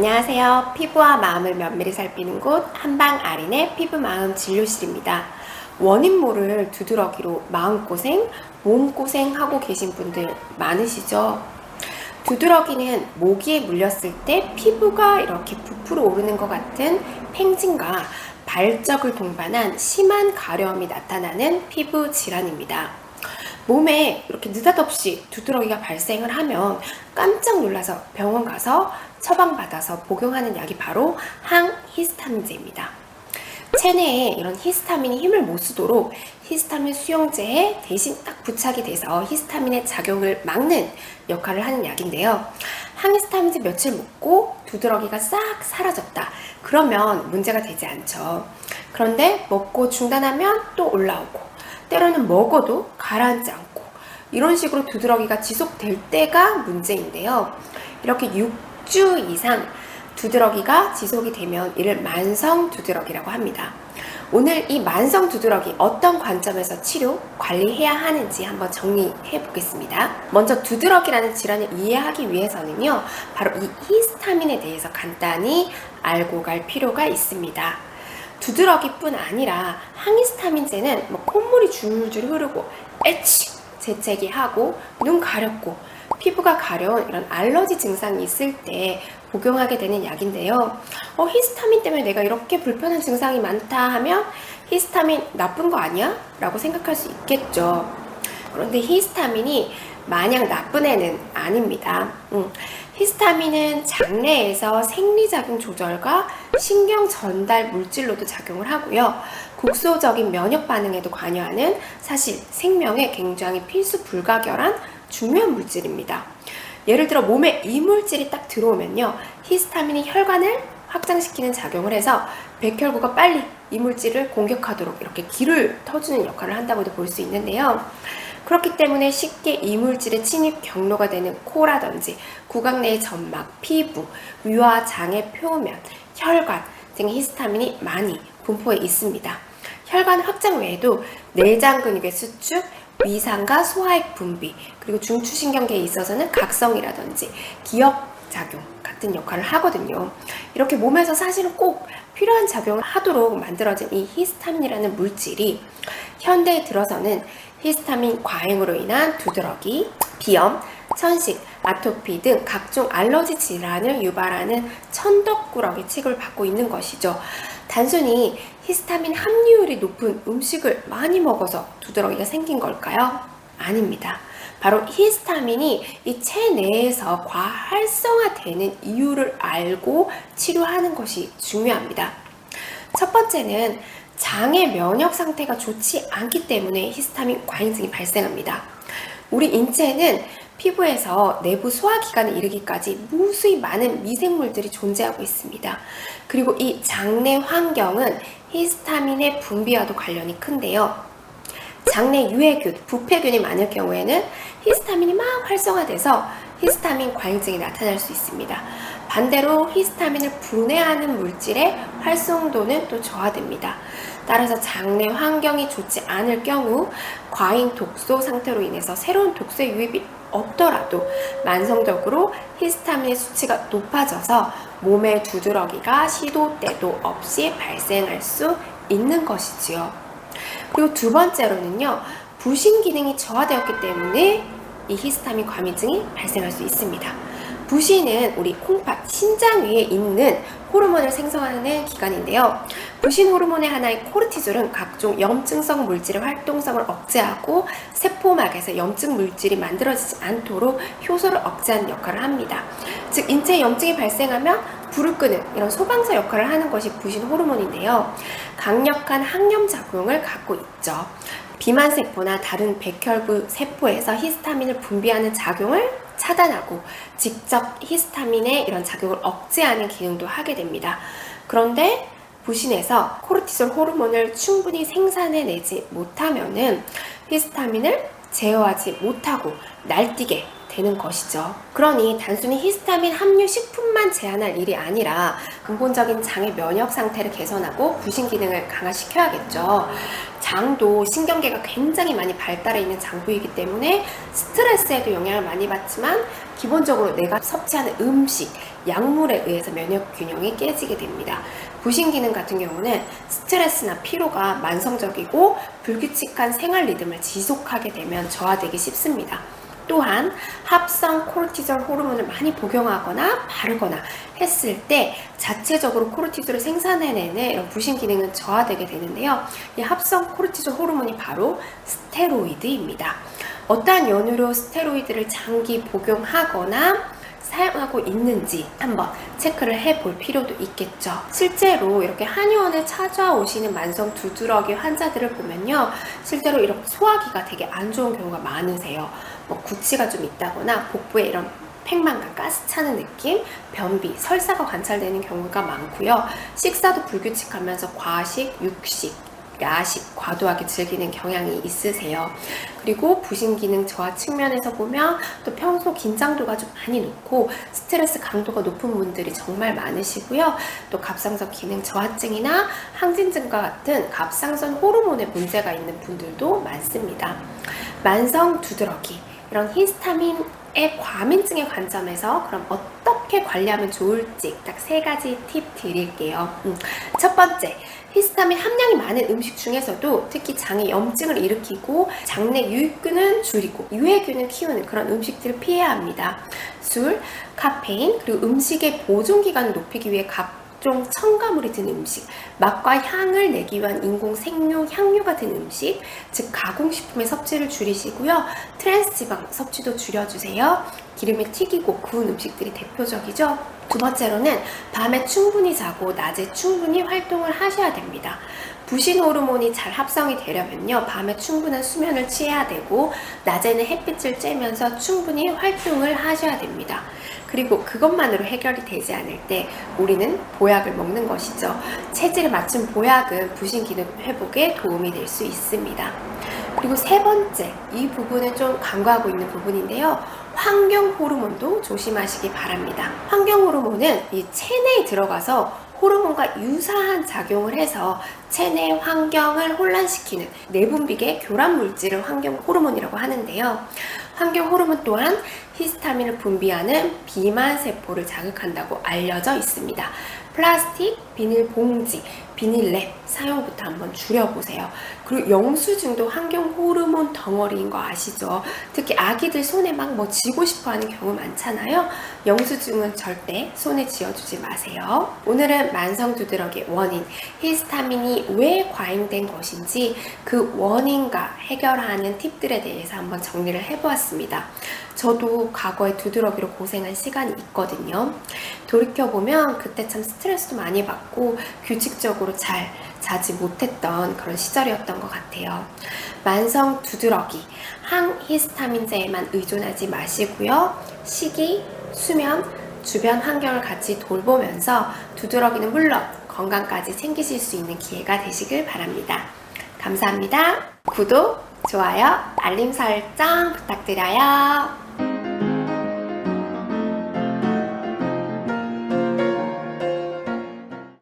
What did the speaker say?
안녕하세요. 피부와 마음을 면밀히 살피는 곳 한방아린의 피부마음 진료실입니다. 원인 모를 두드러기로 마음고생, 몸고생 하고 계신 분들 많으시죠? 두드러기는 모기에 물렸을 때 피부가 이렇게 부풀어 오르는 것 같은 팽진과 발적을 동반한 심한 가려움이 나타나는 피부 질환입니다. 몸에 이렇게 느닷없이 두드러기가 발생을 하면 깜짝 놀라서 병원 가서 처방받아서 복용하는 약이 바로 항히스타민제입니다. 체내에 이런 히스타민이 힘을 못 쓰도록 히스타민 수용제에 대신 딱 부착이 돼서 히스타민의 작용을 막는 역할을 하는 약인데요. 항히스타민제 며칠 먹고 두드러기가 싹 사라졌다. 그러면 문제가 되지 않죠. 그런데 먹고 중단하면 또 올라오고 때로는 먹어도 가라앉지 않고 이런 식으로 두드러기가 지속될 때가 문제인데요. 이렇게 6주 이상 두드러기가 지속이 되면 이를 만성 두드러기라고 합니다. 오늘 이 만성 두드러기 어떤 관점에서 치료, 관리해야 하는지 한번 정리해 보겠습니다. 먼저 두드러기라는 질환을 이해하기 위해서는요, 바로 이 히스타민에 대해서 간단히 알고 갈 필요가 있습니다. 두드러기뿐 아니라 항히스타민제는 콧물이 줄줄 흐르고 에치 재채기 하고 눈 가렵고 피부가 가려운 이런 알러지 증상이 있을 때 복용하게 되는 약인데요. 히스타민 때문에 내가 이렇게 불편한 증상이 많다 하면 히스타민 나쁜 거 아니야? 라고 생각할 수 있겠죠. 그런데 히스타민이 마냥 나쁜 애는 아닙니다. 히스타민은 장내에서 생리작용 조절과 신경 전달 물질로도 작용을 하고요. 국소적인 면역 반응에도 관여하는 사실 생명에 굉장히 필수 불가결한 중요한 물질입니다. 예를 들어 몸에 이물질이 딱 들어오면요, 히스타민이 혈관을 확장시키는 작용을 해서 백혈구가 빨리 이물질을 공격하도록 이렇게 길을 터주는 역할을 한다고도 볼 수 있는데요. 그렇기 때문에 쉽게 이물질의 침입 경로가 되는 코라든지 구강 내의 점막, 피부, 위와 장의 표면, 혈관 등의 히스타민이 많이 분포해 있습니다. 혈관 확장 외에도 내장 근육의 수축, 위상과 소화액 분비, 그리고 중추신경계에 있어서는 각성이라든지 기억작용 같은 역할을 하거든요. 이렇게 몸에서 사실은 꼭 필요한 작용을 하도록 만들어진 이 히스타민이라는 물질이 현대에 들어서는 히스타민 과잉으로 인한 두드러기, 비염, 천식, 아토피 등 각종 알러지 질환을 유발하는 천덕꾸러기 취급을 받고 있는 것이죠. 단순히 히스타민 함유율이 높은 음식을 많이 먹어서 두드러기가 생긴 걸까요? 아닙니다. 바로 히스타민이 이 체내에서 과활성화되는 이유를 알고 치료하는 것이 중요합니다. 첫 번째는 장의 면역 상태가 좋지 않기 때문에 히스타민 과잉증이 발생합니다. 우리 인체는 피부에서 내부 소화기관에 이르기까지 무수히 많은 미생물들이 존재하고 있습니다. 그리고 이 장내 환경은 히스타민의 분비와도 관련이 큰데요. 장내 유해균, 부패균이 많을 경우에는 히스타민이 막 활성화돼서 히스타민 과잉증이 나타날 수 있습니다. 반대로 히스타민을 분해하는 물질의 활성도는 또 저하됩니다. 따라서 장내 환경이 좋지 않을 경우 과잉 독소 상태로 인해서 새로운 독소의 유입이 없더라도 만성적으로 히스타민의 수치가 높아져서 몸의 두드러기가 시도 때도 없이 발생할 수 있는 것이지요. 그리고 두 번째로는요, 부신 기능이 저하되었기 때문에 이 히스타민 과민증이 발생할 수 있습니다. 부신은 우리 콩팥, 신장 위에 있는 호르몬을 생성하는 기관인데요. 부신 호르몬의 하나인 코르티졸은 각종 염증성 물질의 활동성을 억제하고 세포막에서 염증 물질이 만들어지지 않도록 효소를 억제하는 역할을 합니다. 즉 인체에 염증이 발생하면 불을 끄는 이런 소방서 역할을 하는 것이 부신 호르몬인데요. 강력한 항염 작용을 갖고 있죠. 비만세포나 다른 백혈구 세포에서 히스타민을 분비하는 작용을 차단하고 직접 히스타민의 이런 작용을 억제하는 기능도 하게 됩니다. 그런데 부신에서 코르티솔 호르몬을 충분히 생산해내지 못하면은 히스타민을 제어하지 못하고 날뛰게 되는 것이죠. 그러니 단순히 히스타민 함유 식품만 제한할 일이 아니라 근본적인 장의 면역 상태를 개선하고 부신 기능을 강화시켜야겠죠. 장도 신경계가 굉장히 많이 발달해 있는 장부이기 때문에 스트레스에도 영향을 많이 받지만 기본적으로 내가 섭취하는 음식, 약물에 의해서 면역 균형이 깨지게 됩니다. 부신 기능 같은 경우는 스트레스나 피로가 만성적이고 불규칙한 생활 리듬을 지속하게 되면 저하되기 쉽습니다. 또한 합성 코르티졸 호르몬을 많이 복용하거나 바르거나 했을 때 자체적으로 코르티졸을 생산해내는 이런 부신 기능은 저하되게 되는데요. 이 합성 코르티졸 호르몬이 바로 스테로이드입니다. 어떠한 연유로 스테로이드를 장기 복용하거나 사용하고 있는지 한번 체크를 해볼 필요도 있겠죠. 실제로 이렇게 한의원에 찾아오시는 만성 두드러기 환자들을 보면요, 실제로 이렇게 소화기가 되게 안 좋은 경우가 많으세요. 구취가 좀 있다거나 복부에 이런 팽만감, 가스 차는 느낌, 변비, 설사가 관찰되는 경우가 많고요. 식사도 불규칙하면서 과식, 육식, 야식, 과도하게 즐기는 경향이 있으세요. 그리고 부신 기능 저하 측면에서 보면 또 평소 긴장도가 좀 많이 높고 스트레스 강도가 높은 분들이 정말 많으시고요. 또 갑상선 기능 저하증이나 항진증과 같은 갑상선 호르몬에 문제가 있는 분들도 많습니다. 만성 두드러기, 이런 히스타민의 과민증의 관점에서 그럼 어떻게 관리하면 좋을지 딱 3가지 팁 드릴게요. 첫 번째, 히스타민 함량이 많은 음식 중에서도 특히 장에 염증을 일으키고 장내 유익균은 줄이고 유해균을 키우는 그런 음식들을 피해야 합니다. 술, 카페인, 그리고 음식의 보존기간을 높이기 위해 각종 첨가물이 든 음식, 맛과 향을 내기 위한 인공 생료, 향료가 든 음식, 즉 가공식품의 섭취를 줄이시고요. 트랜스지방 섭취도 줄여주세요. 기름에 튀기고 구운 음식들이 대표적이죠. 두 번째로는 밤에 충분히 자고 낮에 충분히 활동을 하셔야 됩니다. 부신 호르몬이 잘 합성이 되려면요, 밤에 충분한 수면을 취해야 되고 낮에는 햇빛을 쬐면서 충분히 활동을 하셔야 됩니다. 그리고 그것만으로 해결이 되지 않을 때 우리는 보약을 먹는 것이죠. 체질에 맞춘 보약은 부신 기능 회복에 도움이 될 수 있습니다. 그리고 세 번째, 이 부분은 좀 간과하고 있는 부분인데요. 환경 호르몬도 조심하시기 바랍니다. 환경 호르몬은 이 체내에 들어가서 호르몬과 유사한 작용을 해서 체내 환경을 혼란시키는 내분비계 교란 물질을 환경 호르몬이라고 하는데요. 환경 호르몬 또한 히스타민을 분비하는 비만 세포를 자극한다고 알려져 있습니다. 플라스틱, 비닐 봉지, 비닐랩 사용부터 한번 줄여보세요. 그리고 영수증도 환경 호르몬 덩어리인 거 아시죠? 특히 아기들 손에 막 쥐고 싶어 하는 경우 많잖아요. 영수증은 절대 손에 쥐어주지 마세요. 오늘은 만성 두드러기의 원인, 히스타민이 왜 과잉된 것인지 그 원인과 해결하는 팁들에 대해서 한번 정리를 해보았습니다. 저도 과거에 두드러기로 고생한 시간이 있거든요. 돌이켜보면 그때 참 스트레스도 많이 받고 규칙적으로 잘 자지 못했던 그런 시절이었던 것 같아요. 만성 두드러기, 항히스타민제에만 의존하지 마시고요. 식이, 수면, 주변 환경을 같이 돌보면서 두드러기는 물론 건강까지 챙기실 수 있는 기회가 되시길 바랍니다. 감사합니다. 구독, 좋아요, 알림 설정 부탁드려요.